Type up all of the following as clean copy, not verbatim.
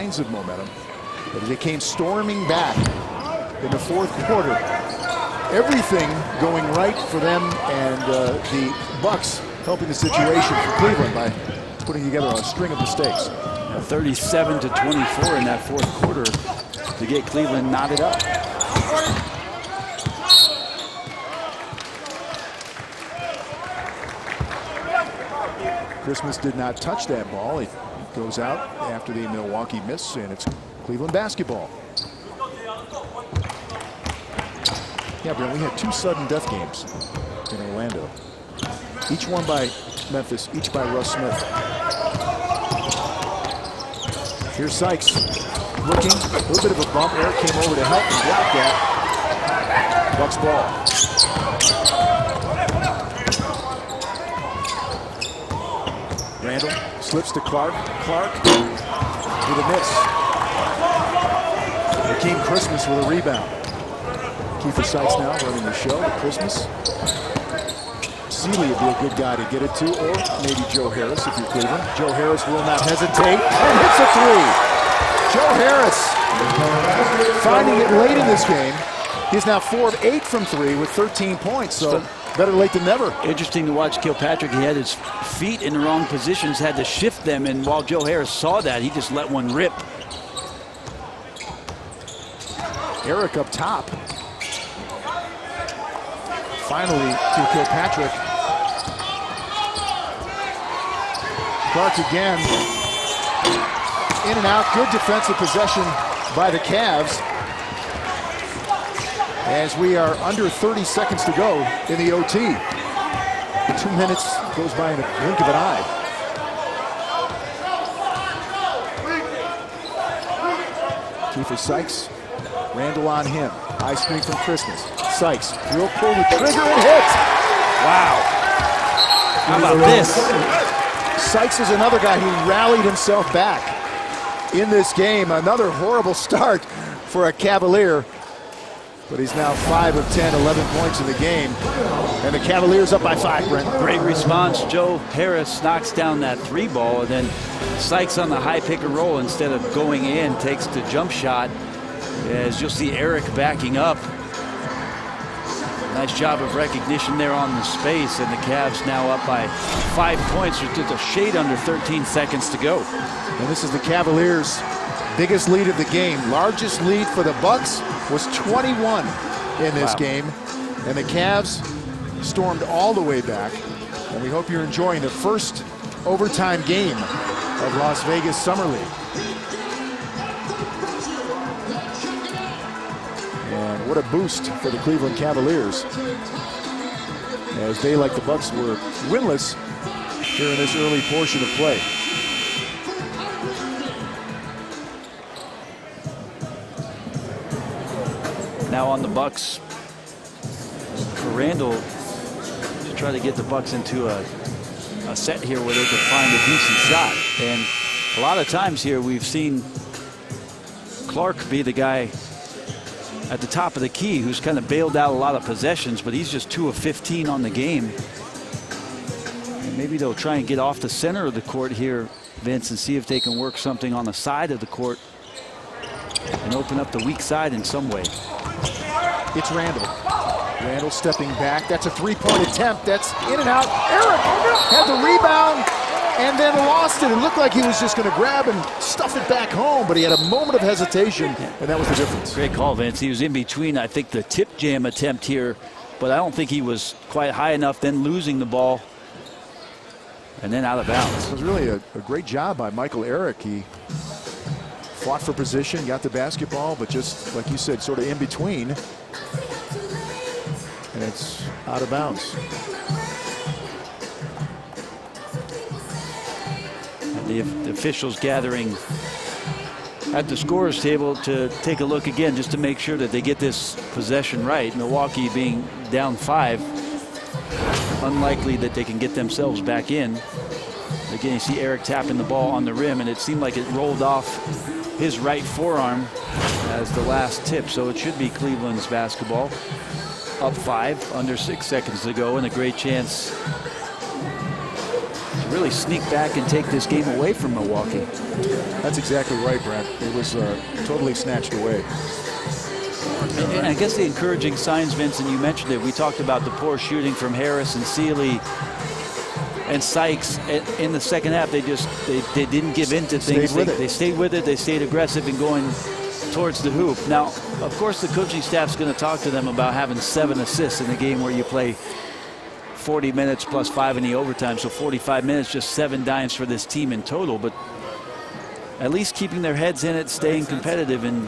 signs of momentum. But as they came storming back in the fourth quarter, everything going right for them, and the Bucks helping the situation for Cleveland by putting together a string of mistakes. 37-24 in that fourth quarter to get Cleveland knotted up. Christmas did not touch that ball. It goes out after the Milwaukee miss, and it's Cleveland basketball. Yeah, Brent, we had 2 sudden death games in Orlando. Each one by Memphis, each by Russ Smith. Here's Sykes looking, a little bit of a bump. Eric came over to help and block that. Bucks ball. Randall slips to Clark. Clark with a miss. Hakeem Christmas with a rebound. Kiefer Sykes now running the show with Christmas. Seeley would be a good guy to get it to, or maybe Joe Harris if you're Cleveland. Joe Harris will not hesitate and hits a 3. Joe Harris finding it late in this game. He's now 4 of 8 from 3 with 13 points, so better late than never. Interesting to watch Kilpatrick. He had his feet in the wrong positions, had to shift them, and while Joe Harris saw that, he just let one rip. Eric up top. Finally to Kilpatrick. Clark again. In and out. Good defensive possession by the Cavs. As we are under 30 seconds to go in the OT. 2 minutes goes by in a blink of an eye. Kiefer Sykes. Randall on him. High screen from Christmas. Sykes will pull the trigger and hit. Wow. How about this? Sykes is another guy who rallied himself back in this game. Another horrible start for a Cavalier. But he's now 5 of 10, 11 points in the game. And the Cavaliers up by 5, Brent. Great response. Joe Harris knocks down that 3 ball, and then Sykes on the high pick and roll, instead of going in, takes the jump shot. As you'll see Eric backing up. Nice job of recognition there on the space, and the Cavs now up by 5 points with just a shade under 13 seconds to go. And this is the Cavaliers' biggest lead of the game. Largest lead for the Bucks was 21 in this game. And the Cavs stormed all the way back. And we hope you're enjoying the first overtime game of Las Vegas Summer League. And what a boost for the Cleveland Cavaliers, as they, like the Bucks, were winless here in this early portion of play. Now on the Bucks for Randall to try to get the Bucks into a set here where they could find a decent shot. And a lot of times here we've seen Clark be the guy at the top of the key who's kind of bailed out a lot of possessions, but he's just 2 of 15 on the game. And maybe they'll try and get off the center of the court here, Vince, and see if they can work something on the side of the court and open up the weak side in some way. It's Randall. Randall stepping back. That's a 3-point attempt. That's in and out. Eric had the rebound and then lost it. It looked like he was just going to grab and stuff it back home, but he had a moment of hesitation, and that was the difference. Great call, Vince. He was in between, I think, the tip jam attempt here, but I don't think he was quite high enough, then losing the ball, and then out of bounds. It was really a great job by Michael Eric. He fought for position, got the basketball, but just, like you said, sort of in between. And it's out of bounds. The officials gathering at the scorer's table to take a look again, just to make sure that they get this possession right. Milwaukee being down 5, unlikely that they can get themselves back in. Again, you see Eric tapping the ball on the rim, and it seemed like it rolled off his right forearm as the last tip, so it should be Cleveland's basketball. Up 5, under 6 seconds to go, and a great chance to really sneak back and take this game away from Milwaukee. That's exactly right, Brent. It was totally snatched away. And I guess the encouraging signs, Vincent, you mentioned it. We talked about the poor shooting from Harris and Sealy and Sykes in the second half. They didn't give in to things. They stayed with it. They stayed aggressive in going towards the hoop. Now, of course, the coaching staff's going to talk to them about having 7 assists in a game where you play 40 minutes plus 5 in the overtime, so 45 minutes, just 7 dimes for this team in total. But at least keeping their heads in it, staying competitive, and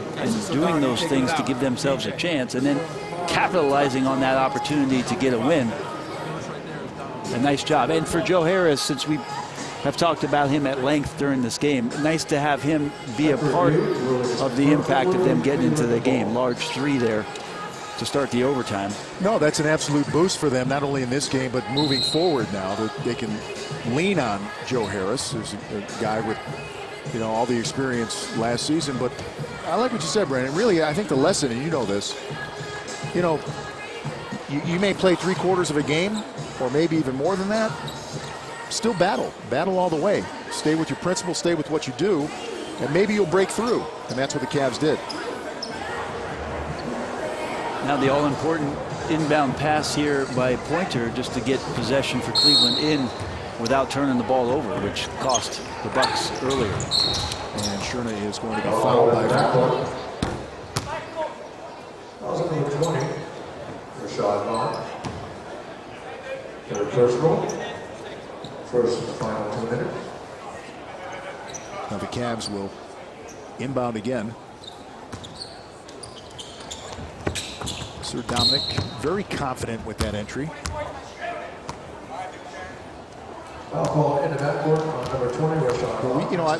doing those things to give themselves a chance, and then capitalizing on that opportunity to get a win. A nice job. And for Joe Harris, since we have talked about him at length during this game, nice to have him be a part of the impact of them getting into the game. Large 3 there to start the overtime. No, that's an absolute boost for them, not only in this game, but moving forward now. That they can lean on Joe Harris, who's a guy with, you know, all the experience last season. But I like what you said, Brandon. Really, I think the lesson, and you know this, you know, you may play 3/4 of a game, or maybe even more than that. Still battle all the way. Stay with your principles, stay with what you do, and maybe you'll break through. And that's what the Cavs did. Now the all-important inbound pass here by Pointer, just to get possession for Cleveland in without turning the ball over, which cost the Bucks earlier. And Sherna is going to be fouled by Vaughn. Rashad Vaughn. Their first roll. First in the final 2 minutes. Now the Cavs will inbound again. Sir Dominic very confident with that entry. Foul call in the backcourt on number 20, Rashad Vaughn. You know, I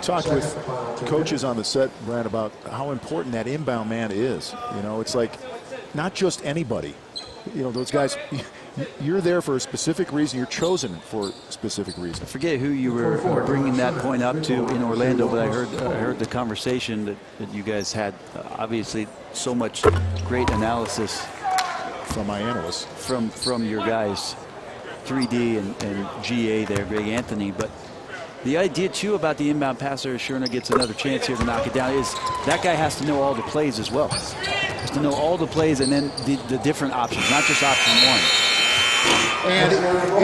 talked with coaches on the set, Brad, about how important that inbound man is. You know, it's like not just anybody. You know, those guys, you're there for a specific reason. You're chosen for a specific reason. I forget who you were bringing that point up to in Orlando, but I heard the conversation that you guys had. Obviously, so much great analysis from my analysts, from your guys, 3D and GA there, Greg Anthony. But the idea too about the inbound passer, Sherna gets another chance here to knock it down, is that guy has to know all the plays as well. Has to know all the plays and then the different options, not just option 1. And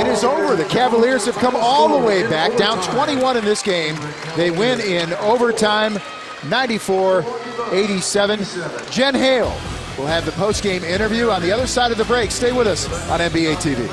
it is over. The Cavaliers have come all the way back, down 21 in this game. They win in overtime, 94-87. Jen Hale will have the post-game interview on the other side of the break. Stay with us on NBA TV.